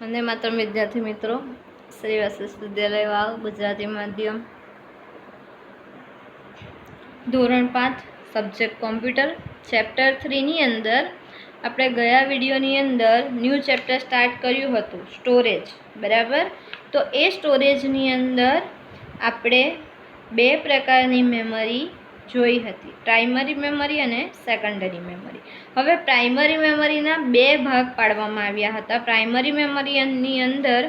वंदे मातरम विद्यार्थी मित्रों, श्री वशिष्ठ विद्यालय वाव गुजराती माध्यम धोरण 5 सब्जेक्ट कॉम्प्यूटर चैप्टर 3 नी अंदर આપણે ગયા વિડીયોની અંદર ન્યૂ ચેપ્ટર સ્ટાર્ટ કર્યું હતું સ્ટોરેજ બરાબર। તો એ સ્ટોરેજની અંદર આપણે બે પ્રકારની મેમરી જોઈ હતી, પ્રાઇમરી મેમરી અને સેકન્ડરી મેમરી। હવે પ્રાઇમરી મેમરીના બે ભાગ પાડવામાં આવ્યા હતા। પ્રાઇમરી મેમરીની અંદર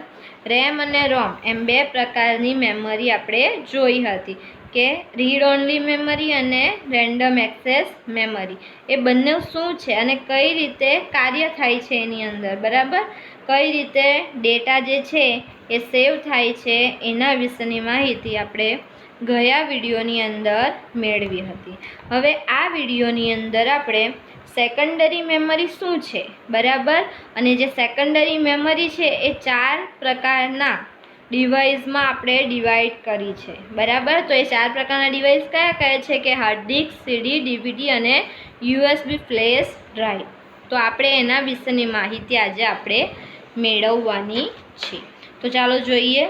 રેમ અને રોમ એમ બે પ્રકારની મેમરી આપણે જોઈ હતી કે રીડ ઓનલી મેમરી અને રેન્ડમ એક્સેસ મેમરી। એ બંને શું છે અને કઈ રીતે કાર્ય થાય છે એની અંદર બરાબર, કઈ રીતે ડેટા જે છે એ સેવ થાય છે એના વિશેની માહિતી આપણે ગયા વિડીયોની અંદર મેળવી હતી। હવે આ વિડીયોની અંદર આપણે સેકન્ડરી મેમરી શું છે બરાબર, અને જે સેકન્ડરી મેમરી છે એ ચાર પ્રકારના ડિવાઇસમાં આપણે ડિવાઈડ કરી છે બરાબર। તો એ ચાર પ્રકારના ડિવાઇસ કયા કયા છે કે હાર્ડ ડિસ્ક, સીડી, ડીવીડી અને યુએસબી ફ્લેશ ડ્રાઈવ। તો આપણે એના વિશેની માહિતી આજે આપણે મેળવવાની છે। તો ચાલો જોઈએ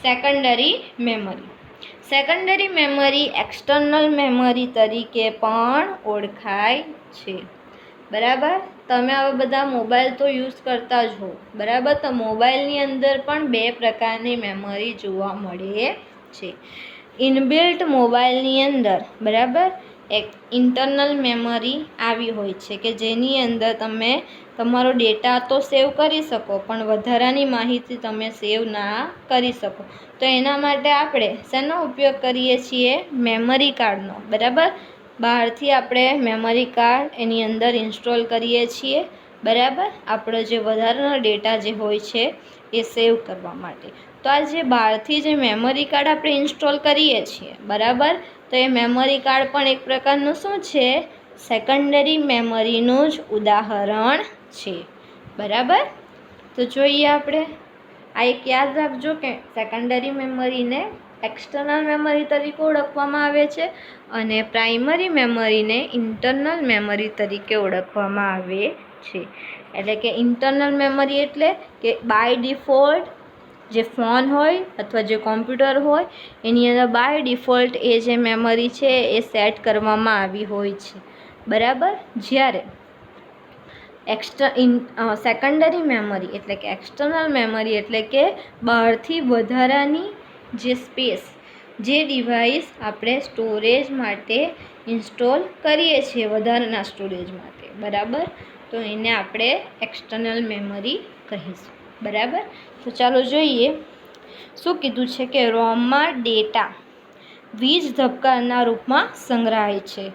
secondary memory. Secondary memory external memory તરીકે પણ ઓળખાય છે બરાબર। તમે હવે બધા મોબાઈલ તો યુઝ કરતા જ હો બરાબર, તો મોબાઈલની અંદર પણ બે પ્રકારની મેમરી જોવા મળે છે। ઇનબિલ્ટ મોબાઈલની અંદર બરાબર એક ઇન્ટરનલ મેમરી આવી હોય છે કે જેની અંદર તમે તમારો ડેટા તો સેવ કરી શકો પણ વધારાની માહિતી તમે સેવ ના કરી શકો। તો એના માટે આપણે શેનો ઉપયોગ કરીએ છીએ? મેમરી કાર્ડનો બરાબર। બહારથી આપણે મેમરી કાર્ડ એની અંદર ઇન્સ્ટોલ કરીએ છીએ બરાબર, આપણો જે વધારાનો ડેટા જે હોય છે એ સેવ કરવા માટે। તો આ જે બહારથી જે મેમરી કાર્ડ આપણે ઇન્સ્ટોલ કરીએ છીએ બરાબર, તો એ મેમરી કાર્ડ પણ એક પ્રકારનું શું છે? સેકન્ડરી મેમરીનું જ ઉદાહરણ છે બરાબર। તો જોઈએ આપણે આ એક યાદ રાખજો કે સેકન્ડરી મેમરીને એક્સટર્નલ મેમરી તરીકે ઓળખવામાં આવે છે અને પ્રાઇમરી મેમરીને ઇન્ટરનલ મેમરી તરીકે ઓળખવામાં આવે છે। એટલે કે ઇન્ટરનલ મેમરી એટલે કે બાય ડિફોલ્ટ જે ફોન હોય અથવા જે કોમ્પ્યુટર હોય એની અંદર બાય ડિફોલ્ટ એ જે મેમરી છે એ સેટ કરવામાં આવી હોય છે બરાબર। જ્યારે સેકન્ડરી મેમરી એટલે કે એક્સટર્નલ મેમરી એટલે કે બહારથી વધારાની જે સ્પેસ જે ડિવાઇસ આપણે સ્ટોરેજ માટે ઇન્સ્ટોલ કરીએ છીએ વધારાના સ્ટોરેજ માટે બરાબર, તો એને આપણે એક્સટર્નલ મેમરી કહીશું બરાબર। તો ચાલો જોઈએ શું કીધું છે કે રોમમાં ડેટા વીજ ધબકારના રૂપમાં સંગ્રહાય છે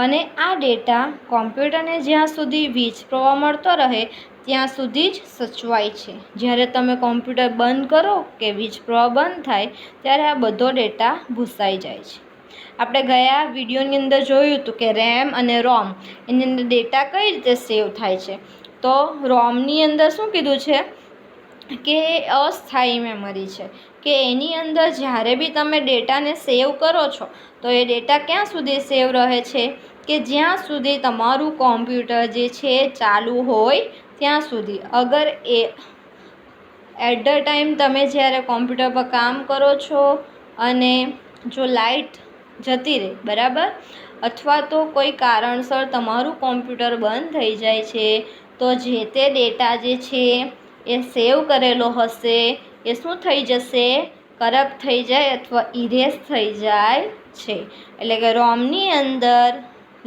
અને આ ડેટા કોમ્પ્યુટરને જ્યાં સુધી વીજ પ્રવાહ મળતો રહે ત્યાં સુધી જ સચવાય છે। જ્યારે તમે કોમ્પ્યુટર બંધ કરો કે વીજ પ્રવાહ બંધ થાય ત્યારે આ બધો ડેટા ભૂસાઈ જાય છે। આપણે ગયા વિડીયોની અંદર જોયું હતું કે રેમ અને રોમ એની અંદર ડેટા કઈ રીતે સેવ થાય છે। તો રોમની અંદર શું કીધું છે કે અસ્થાયી મેમરી છે કે એની અંદર જ્યારે બી તમે ડેટાને સેવ કરો છો તો એ ડેટા ક્યાં સુધી સેવ રહે છે કે જ્યાં સુધી તમારું કોમ્પ્યુટર જે છે ચાલુ હોય ત્યાં સુધી। અગર એ એટ ધ ટાઈમ તમે જ્યારે કોમ્પ્યુટર પર કામ કરો છો અને જો લાઇટ જતી રહે બરાબર, અથવા તો કોઈ કારણસર તમારું કોમ્પ્યુટર બંધ થઈ જાય છે તો જે તે ડેટા જે છે એ સેવ કરેલો હશે એ શું થઈ જશે? કરપ્ટ થઈ જાય અથવા ઇરેઝ થઈ જાય છે। એટલે કે રોમની અંદર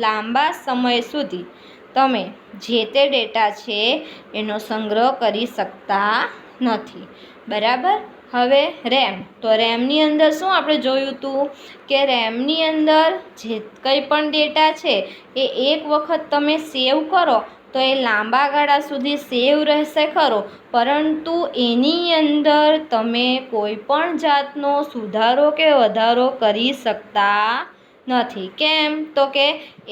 લાંબા સમય સુધી તમે જે તે ડેટા છે એનો સંગ્રહ કરી શકતા નથી બરાબર। હવે રેમ, તો રેમની અંદર શું આપણે જોયું હતું કે રેમની અંદર જે કંઈ પણ ડેટા છે એ એક વખત તમે સેવ કરો તો એ લાંબા ગાળા સુધી સેવ રહેશે ખરો, પરંતુ એની અંદર તમે કોઈ પણ જાતનો સુધારો કે વધારો કરી શકતા નથી। કેમ? તો કે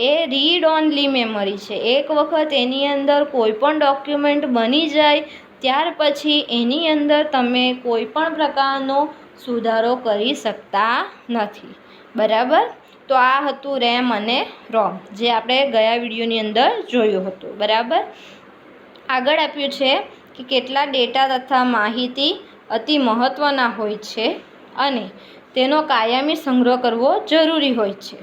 એ રીડ ઓનલી મેમરી છે। એક વખત એની અંદર કોઈ પણ ડોક્યુમેન્ટ બની જાય ત્યાર પછી એની અંદર તમે કોઈ પણ પ્રકારનો સુધારો કરી શકતા નથી બરાબર। તો આ હતું રેમ અને રોમ જે આપણે ગયા વિડીયોની અંદર જોયું હતું બરાબર। આગળ આપ્યું છે કે કેટલા ડેટા તથા માહિતી અતિ મહત્ત્વના હોય છે અને તેનો કાયમી સંગ્રહ કરવો જરૂરી હોય છે.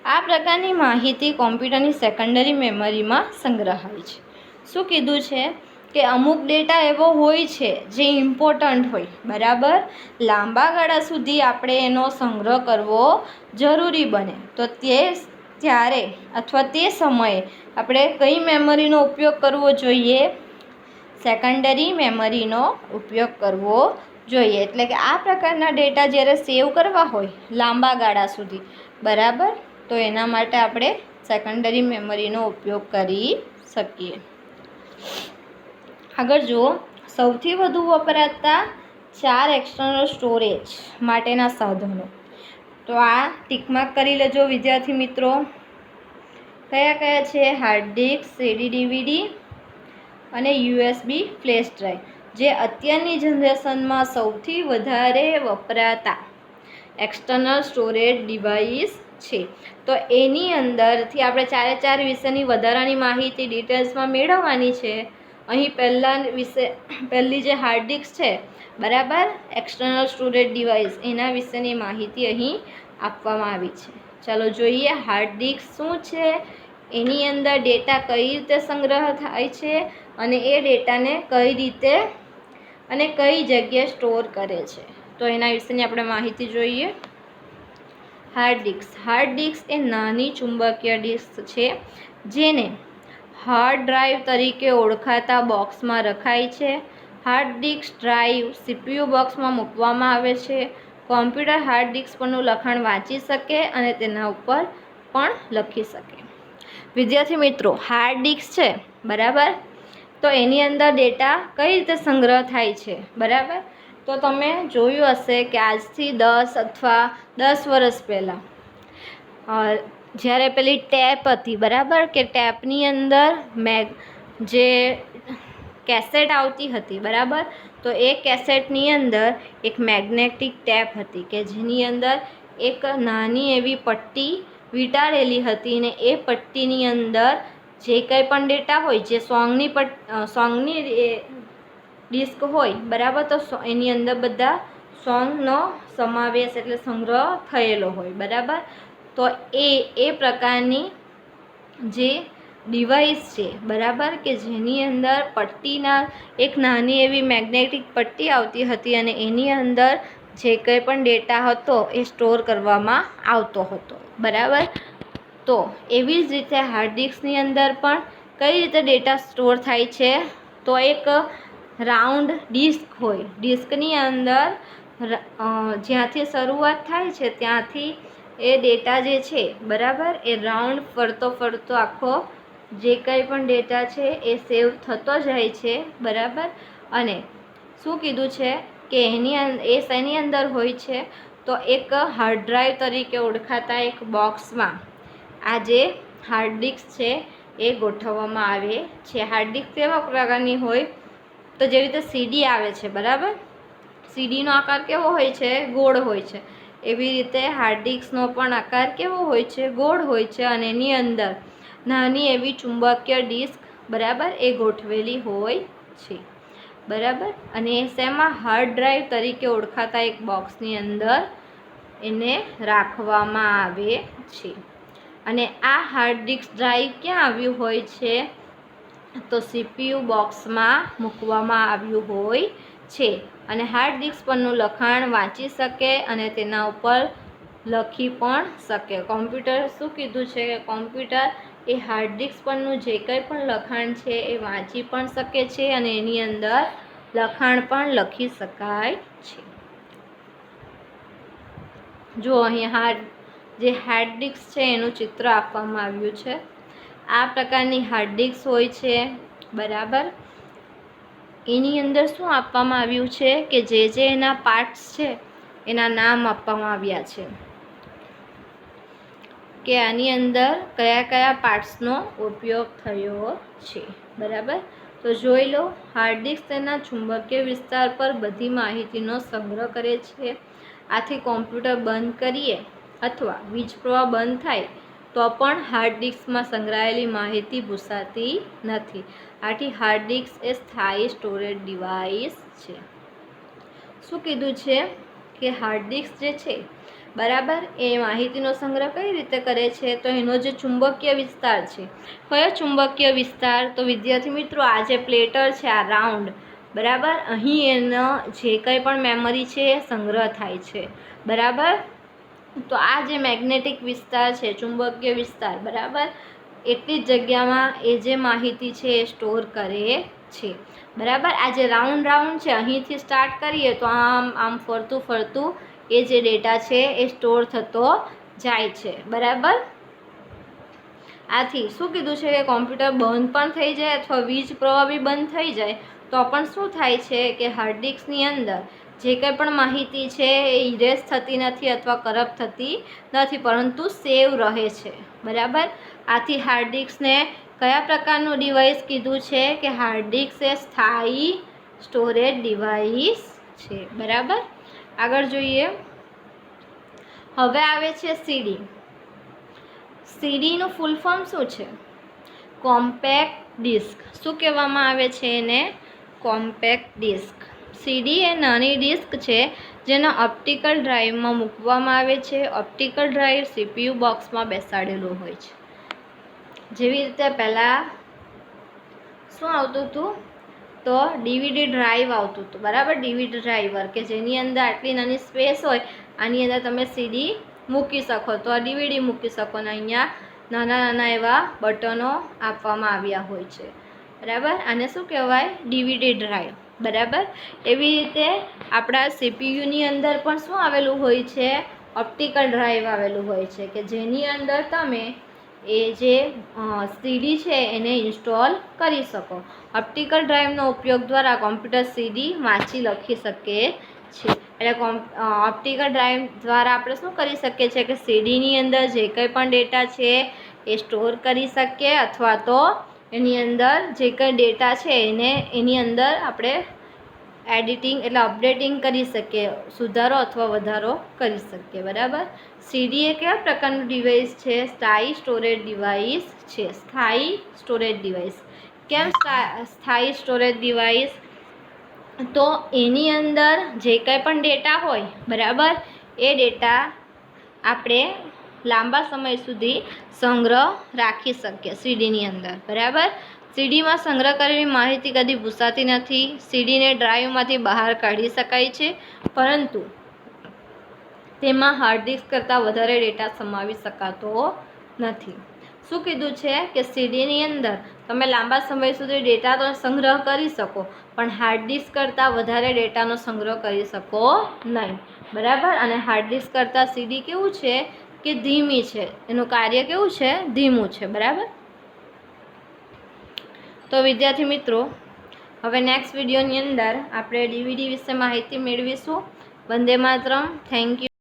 આ પ્રકારની માહિતી કોમ્પ્યુટરની સેકન્ડરી મેમરીમાં સંગ્રહાય છે. શું કીધું છે કે અમુક ડેટા એવો હોય છે જે ઇમ્પોર્ટન્ટ હોય, બરાબર, લાંબા ગાળા સુધી આપણે એનો સંગ્રહ કરવો જરૂરી બને, તો ત્યારે અથવા તે સમયે આપણે કઈ મેમરીનો ઉપયોગ કરવો જોઈએ? સેકન્ડરી મેમરીનો ઉપયોગ કરવો જોઈએ. એટલે કે આ પ્રકારના ડેટા જ્યારે સેવ કરવા હોય લાંબા ગાળા સુધી, બરાબર, તો એના માટે આપણે સેકન્ડરી મેમરીનો ઉપયોગ કરી શકીએ. આગળ જુઓ, સૌથી વધુ વપરાતા 4 એક્સટર્નલ સ્ટોરેજ માટેના સાધનો. તો આ ટીક માર્ક કરી લેજો વિદ્યાર્થી મિત્રો. કયા કયા છે? હાર્ડ ડિસ્ક, સીડી ડીવીડી અને યુએસબી ફ્લેશ ડ્રાઈવ, જે અત્યારની જનરેશનમાં સૌથી વધારે વપરાતા એક્સટર્નલ સ્ટોરેજ ડિવાઇસ છે. તો એની અંદરથી આપણે 4 વિશેની વધારાની માહિતી ડિટેલ્સમાં મેળવવાની છે. અહીં પહેલી જે હાર્ડ ડિસ્ક છે, બરાબર, એક્સટર્નલ સ્ટોરેજ ડિવાઇસ, એના વિશેની માહિતી અહીં આપવામાં આવી છે. ચાલો જોઈએ હાર્ડ ડિસ્ક શું છે, એની અંદર ડેટા કઈ રીતે સંગ્રહ થાય છે અને એ ડેટાને કઈ રીતે અને કઈ જગ્યાએ સ્ટોર કરે છે. તો એના વિશેની આપણે માહિતી જોઈએ. હાર્ડ ડિસ્ક એ નાની ચુંબકીય ડિસ્ક છે જેને હાર્ડ ડ્રાઈવ તરીકે ઓળખાતા બોક્સમાં રખાય છે. હાર્ડ ડિસ્ક ડ્રાઈવ સીપીયુ બોક્સમાં મૂકવામાં આવે છે. કોમ્પ્યુટર હાર્ડ ડિસ્ક પરનું લખાણ વાંચી શકે અને તેના ઉપર પણ લખી શકે. વિદ્યાર્થી મિત્રો, હાર્ડ ડિસ્ક છે, બરાબર, તો એની અંદર ડેટા કઈ રીતે સંગ્રહ થાય છે? બરાબર, તો તમે જોયું હશે કે આજથી 10 અથવા 10 વર્ષ પહેલાં જ્યારે પેલી ટેપ હતી, બરાબર, કે ટેપની અંદર જે કેસેટ આવતી હતી, બરાબર, તો એ કેસેટની અંદર એક મેગ્નેટિક ટેપ હતી કે જેની અંદર એક નાની એવી પટ્ટી વીંટાળેલી હતી ને એ પટ્ટીની અંદર જે કંઈ પણ ડેટા હોય, જે સોંગની ડિસ્ક હોય, બરાબર, તો એની અંદર બધા સોંગનો સમાવેશ એટલે સંગ્રહ થયેલો હોય, બરાબર. તો એ પ્રકારની જે ડિવાઇસ છે, બરાબર, કે જેની અંદર પટ્ટીના એક નાની એવી મેગ્નેટિક પટ્ટી આવતી હતી અને એની અંદર જે કંઈ પણ ડેટા હતો એ સ્ટોર કરવામાં આવતો હતો, બરાબર. તો એવી જ રીતે હાર્ડ ડિસ્કની અંદર પણ કઈ રીતે ડેટા સ્ટોર થાય છે? તો એક રાઉન્ડ ડિસ્ક હોય, ડિસ્કની અંદર જ્યાંથી શરૂઆત થાય છે ત્યાંથી એ ડેટા જે છે, બરાબર, એ રાઉન્ડ ફરતો આખો જે કંઈ પણ ડેટા છે એ સેવ થતો જાય છે, બરાબર. અને શું કીધું છે કે શેની અંદર હોય છે? તો એક હાર્ડ ડ્રાઈવ તરીકે ઓળખાતા એક બોક્સમાં આ જે હાર્ડ ડિસ્ક છે એ ગોઠવવામાં આવે છે. હાર્ડ ડિસ્ક કેવા પ્રકારની હોય? તો જેવી રીતે સીડી આવે છે, બરાબર, સીડીનો આકાર કેવો હોય છે? ગોળ હોય છે. એવી રીતે હાર્ડ ડિસ્કનો પણ આકાર કેવો હોય છે? ગોળ હોય છે અને એની અંદર નાની એવી ચુંબકીય ડિસ્ક, બરાબર, એ ગોઠવેલી હોય છે, બરાબર. અને શેમાં? હાર્ડ ડ્રાઈવ તરીકે ઓળખાતા એક બોક્સની અંદર એને રાખવામાં આવે છે. અને આ હાર્ડ ડિસ્ક ડ્રાઈવ ક્યાં આવ્યું હોય છે? તો સીપીયુ બોક્સમાં મૂકવામાં આવ્યું હોય છે. અને હાર્ડ ડિસ્ક પરનું લખાણ વાંચી શકે અને તેના ઉપર લખી પણ શકે. કોમ્પ્યુટર શું કીધું છે કે કોમ્પ્યુટર એ હાર્ડ ડિસ્ક પરનું જે કંઈ પણ લખાણ છે એ વાંચી પણ શકે છે અને એની અંદર લખાણ પણ લખી શકાય છે. જો અહીં જે હાર્ડ ડિસ્ક છે એનું ચિત્ર આપવામાં આવ્યું છે. આ પ્રકારની હાર્ડ ડિસ્ક હોય છે, બરાબર. એની અંદર શું આપવામાં આવ્યું છે કે જે એના પાર્ટ્સ છે એના નામ આપવામાં આવ્યા છે કે આની અંદર કયા કયા પાર્ટ્સનો ઉપયોગ થયો છે, બરાબર. તો જોઈ લો, હાર્ડ ડિસ્ક તેના ચુંબકીય વિસ્તાર પર બધી માહિતીનો સંગ્રહ કરે છે. આથી કોમ્પ્યુટર બંધ કરીએ અથવા વીજ પ્રવાહ બંધ થાય તો પણ હાર્ડ ડિસ્કમાં સંગ્રહાયેલી માહિતી ભૂસાતી નથી. આથી હાર્ડ ડિસ્ક એ સ્થાયી સ્ટોરેજ ડિવાઇસ છે. શું કીધું છે કે હાર્ડ ડિસ્ક જે છે બરાબર એ માહિતીનો સંગ્રહ કઈ રીતે કરે છે? તો એનો જે ચુંબકીય વિસ્તાર છે. કયો ચુંબકીય વિસ્તાર? તો વિદ્યાર્થી મિત્રો આ જે પ્લેટર છે આ રાઉન્ડ બરાબર અહીં એનો જે કંઈ પણ મેમરી છે એ સંગ્રહ થાય છે બરાબર. તો આ જે મેગ્નેટિક વિસ્તાર છે ચુંબકીય વિસ્તાર બરાબર એટલી જ જગ્યામાં એ જે માહિતી છે એ સ્ટોર કરે છે બરાબર. આ જે રાઉન્ડ છે અહીંથી સ્ટાર્ટ કરીએ તો આમ આમ ફરતું ફરતું એ જે ડેટા છે એ સ્ટોર થતો જાય છે બરાબર. આથી શું કીધું છે કે કોમ્પ્યુટર બંધ પણ થઈ જાય અથવા વીજ પ્રવાહ બી બંધ થઈ જાય તો પણ શું થાય છે કે હાર્ડ ડિસ્કની અંદર જે કંઈ પણ માહિતી છે એ ઇરેઝ થતી નથી અથવા કરપ્ટ થતી નથી પરંતુ સેવ રહે છે બરાબર. આથી હાર્ડ ડિસ્કને કયા પ્રકારનું ડિવાઇસ કીધું છે કે હાર્ડ ડિસ્ક એ સ્થાયી સ્ટોરેજ ડિવાઇસ છે બરાબર. આગળ જોઈએ. હવે આવે છે સીડી. સીડીનું ફૂલ ફોર્મ શું છે? Compact disc. શું કહેવામાં આવે છે એને? Compact disk. સીડી એ નાની ડિસ્ક છે જેને ઓપ્ટિકલ ડ્રાઈવમાં મૂકવામાં આવે છે. ઓપ્ટિકલ ડ્રાઈવ સીપીયુ બોક્સમાં બેસાડેલું હોય છે. જેવી રીતે પહેલાં શું આવતું હતું? તો ડીવીડી ડ્રાઈવ આવતું હતું બરાબર. ડીવીડી ડ્રાઈવર કે જેની અંદર આટલી નાની સ્પેસ હોય આની અંદર તમે સીડી મૂકી શકો તો આ ડીવીડી મૂકી શકો ને અહીંયા નાના નાના એવા બટનો આપવામાં આવ્યા હોય છે બરાબર. આને શું કહેવાય? ડીવીડી ડ્રાઈવ બરાબર. એવી રીતે આપણા સીપીયુની અંદર પણ શું આવેલું હોય છે? ઓપ્ટિકલ ડ્રાઈવ આવેલું હોય છે કે જેની અંદર તમે એ જે સીડી છે એને ઇન્સ્ટોલ કરી શકો. ઓપ્ટિકલ ડ્રાઈવનો ઉપયોગ દ્વારા કોમ્પ્યુટર સીડી વાંચી લખી શકે છે. એટલે ઓપ્ટિકલ ડ્રાઈવ દ્વારા આપણે શું કરી શકીએ છીએ કે સીડીની અંદર જે કંઈ પણ ડેટા છે એ સ્ટોર કરી શકીએ અથવા તો એની અંદર જે કંઈ ડેટા છે એને એની અંદર આપણે એડિટિંગ એટલે અપડેટિંગ કરી શકીએ, સુધારો અથવા વધારો કરી શકીએ બરાબર. સીડી એ કયા પ્રકારનું ડિવાઇસ છે? સ્થાયી સ્ટોરેજ ડિવાઇસ છે. સ્થાયી સ્ટોરેજ ડિવાઇસ. કેમ સ્થાયી સ્ટોરેજ ડિવાઇસ? તો એની અંદર જે કંઈ પણ ડેટા હોય બરાબર એ ડેટા આપણે લાંબા સમય સુધી સંગ્રહ રાખી શકીએ સીડીની અંદર બરાબર. સીડીમાં સંગ્રહ કરેલી માહિતી કદી ભૂસાતી નથી. સીડીને ડ્રાઈવમાંથી બહાર કાઢી શકાય છે પરંતુ તેમાં હાર્ડ ડિસ્ક કરતાં વધારે ડેટા સમાવી શકાતો નથી. શું કીધું છે કે સીડીની અંદર તમે લાંબા સમય સુધી ડેટા તો સંગ્રહ કરી શકો પણ હાર્ડ ડિસ્ક કરતાં વધારે ડેટાનો સંગ્રહ કરી શકો નહીં બરાબર. અને હાર્ડ ડિસ્ક કરતાં સીડી કેવું છે કે ધીમી છે, એનું કાર્ય કેવું છે? ધીમું છે બરાબર. તો વિદ્યાર્થી મિત્રો હવે નેક્સ્ટ વિડીયોની અંદર આપણે ડીવીડી વિશે માહિતી મેળવીશું. વંદે માતરમ. Thank you.